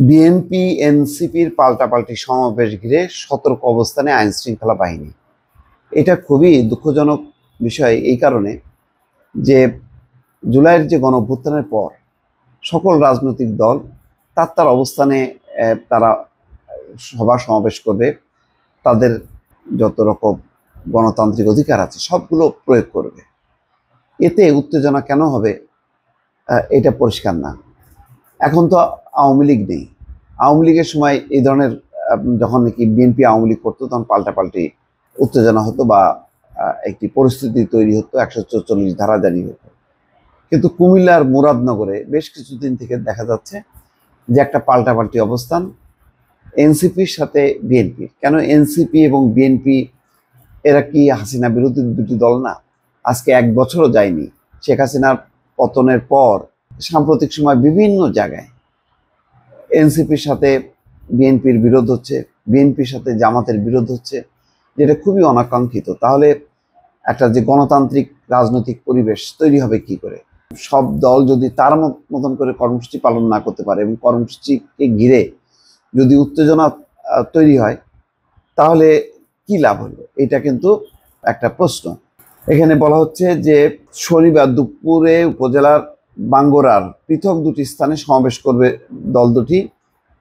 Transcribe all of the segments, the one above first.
BNP এনসিপির পাল্টাপাল্টি সমাবেশ ঘিরে সতর্ক অবস্থানে আইন শৃঙ্খলা বাহিনী। এটা খুবই দুঃখজনক বিষয় এই কারণে যে জুলাইয়ের যে গণঅভ্যুত্থানের পর সকল রাজনৈতিক দল তার অবস্থানে তারা সভা সমাবেশ করবে, তাদের যত রকম গণতান্ত্রিক অধিকার আছে সবগুলো প্রয়োগ করবে। এতে উত্তেজনা কেন হবে এটা পরিষ্কার না। এখন তো আওয়ামী লীগ নেই। আওয়ামী লীগের সময় এই ধরনের যখন নাকি বিএনপি আওয়ামী লীগ করতো তখন পাল্টাপাল্টি উত্তেজনা হতো বা একটি পরিস্থিতি তৈরি হতো, 144 ধারা জারি হতো। কিন্তু কুমিল্লার মুরাদনগরে বেশ কিছুদিন থেকে দেখা যাচ্ছে যে একটা পাল্টাপাল্টি অবস্থান এনসিপির সাথে বিএনপির। কেন এনসিপি এবং বিএনপি এরা কি হাসিনা বিরোধী দুটি দল না? আজকে 1 বছরও যায়নি শেখ হাসিনার পতনের পর সাম্প্রতিক সময় বিভিন্ন জায়গায় এনসিপির সাথে বিএনপির বিরোধ হচ্ছে, বিএনপির সাথে জামাতের বিরোধ হচ্ছে, যেটা খুবই অনাকাঙ্ক্ষিত। তাহলে একটা যে গণতান্ত্রিক রাজনৈতিক পরিবেশ তৈরি হবে কি করে? সব দল যদি তার মতন করে কর্মসূচি পালন না করতে পারে এবং কর্মসূচিকে ঘিরে যদি উত্তেজনা তৈরি হয় তাহলে কি লাভ হলো? এটা কিন্তু একটা প্রশ্ন। এখানে বলা হচ্ছে যে শনিবার দুপুরে উপজেলার বাঙ্গরার পৃথক দুটি স্থানে সমাবেশ করবে দল দুটি।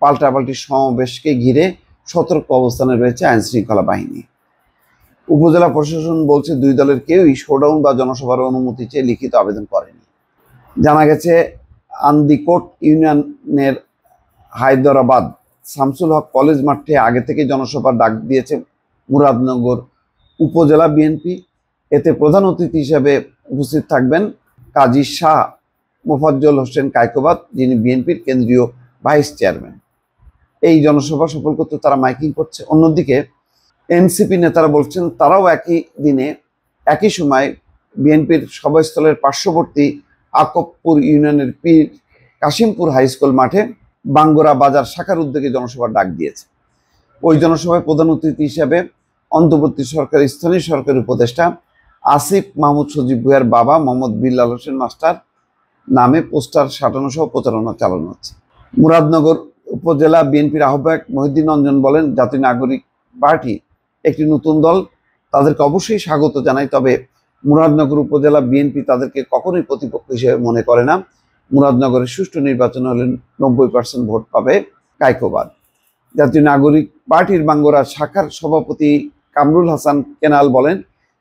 পাল্টাপাল্টি সমাবেশকে ঘিরে সতর্ক অবস্থানে রয়েছে আইন শৃঙ্খলা বাহিনী। উপজেলা প্রশাসন বলছে দুই দলের কেউই শোডাউন বা জনসভার অনুমতি চেয়ে লিখিত আবেদন করেনি। জানা গেছে আন্দিকোট ইউনিয়নের হায়দরাবাদ শামসুল হক কলেজ মাঠে আগে থেকে জনসভার ডাক দিয়েছে মুরাদনগর উপজেলা বিএনপি। এতে প্রধান অতিথি হিসেবে উপস্থিত থাকবেন কাজী শাহ মোফাজ্জল হোসেন কায়কোবাদ, যিনি বিএনপির কেন্দ্রীয় ভাইস চেয়ারম্যান। এই জনসভা সফল করতে তারা মাইকিং করছে। অন্যদিকে এনসিপি নেতারা বলছেন তারাও একই দিনে একই সময় বিএনপির সভাস্থলের পার্শ্ববর্তী আকবপুর ইউনিয়নের পীর কাশিমপুর হাই স্কুল মাঠে বাঙ্গরা বাজার শাখার উদ্যোগে জনসভার ডাক দিয়েছে। ওই জনসভায় প্রধান অতিথি হিসেবে অন্তর্বর্তী সরকার স্থানীয় সরকারের উপদেষ্টা আসিফ মাহমুদ সজীব ভুঁইয়ার বাবা মোহাম্মদ বিল্লাল হোসেন মাস্টার নামে পোস্টার সাঁটানো সহ প্রচারণা চালানো হচ্ছে। মুরাদনগর উপজেলা বিএনপির আহ্বায়ক মহিউদ্দিন রঞ্জন বলেন, জাতীয় নাগরিক পার্টি একটি নতুন দল, তাদেরকে অবশ্যই স্বাগত জানাই। তবে মুরাদনগর উপজেলা বিএনপি তাদেরকে কখনোই প্রতিপক্ষ হিসেবে মনে করে না। মুরাদনগরের সুষ্ঠু নির্বাচন হলে 90% ভোট পাবে কায়কোবাদ। জাতীয় নাগরিক পার্টির বাঙ্গরা শাখার সভাপতি কামরুল হাসান কেনাল বলেন,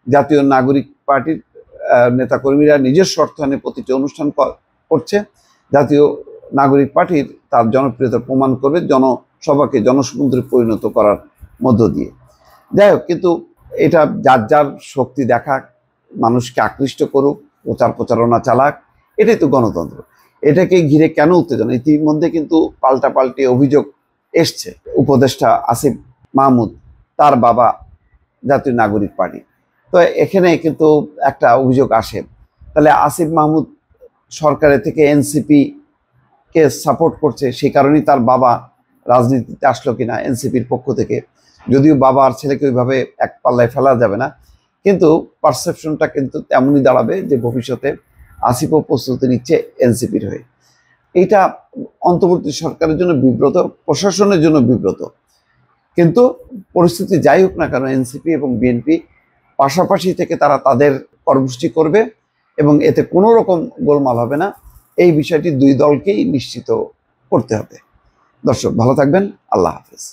জাতীয় নাগরিক পার্টির নেতাকর্মীরা নিজস্ব অর্থায়নে প্রতিটি অনুষ্ঠান করছে। জাতীয় নাগরিক পার্টির তার জনপ্রিয়তা প্রমাণ করবে জনসভাকে জনসমুদ্রে পরিণত করার মধ্য দিয়ে। যাই হোক, কিন্তু এটা যার যার শক্তি দেখাক, মানুষকে আকৃষ্ট করুক, প্রচারণা চালাক, এটাই তো গণতন্ত্র। এটাকে ঘিরে কেন উত্তেজনা? ইতিমধ্যে কিন্তু পাল্টাপাল্টি অভিযোগ এসছে। উপদেষ্টা আসিফ মাহমুদ, তার বাবা জাতীয় নাগরিক পার্টি। তো এখানে কিন্তু একটা অভিযোগ আসে, তাহলে আসিফ মাহমুদ সরকারের থেকে এনসিপি কে সাপোর্ট করছে, সেই কারণেই তার বাবা রাজনীতিতে আসলো কিনা এনসিপির পক্ষ থেকে। যদিও বাবা আর ছেলেকে ওইভাবে এক পাল্লায় ফেলা যাবে না, কিন্তু পারসেপশনটা কিন্তু তেমনই দাঁড়াবে যে ভবিষ্যতে আসিফও প্রস্তুতি নিচ্ছে এনসিপির হয়ে। এইটা অন্তর্বর্তী সরকারের জন্য বিব্রত, প্রশাসনের জন্য বিব্রত। কিন্তু পরিস্থিতি যাই হোক না কেন, এনসিপি এবং বিএনপি পাশাপাশি থেকে তারা তাদের কর্মসূচি করবে এবং এতে কোনো রকম গোলমাল হবে না। এই বিষয়টি দুই দলকেই নিশ্চিত করতে হবে। দর্শক ভালো থাকবেন। আল্লাহ হাফেজ।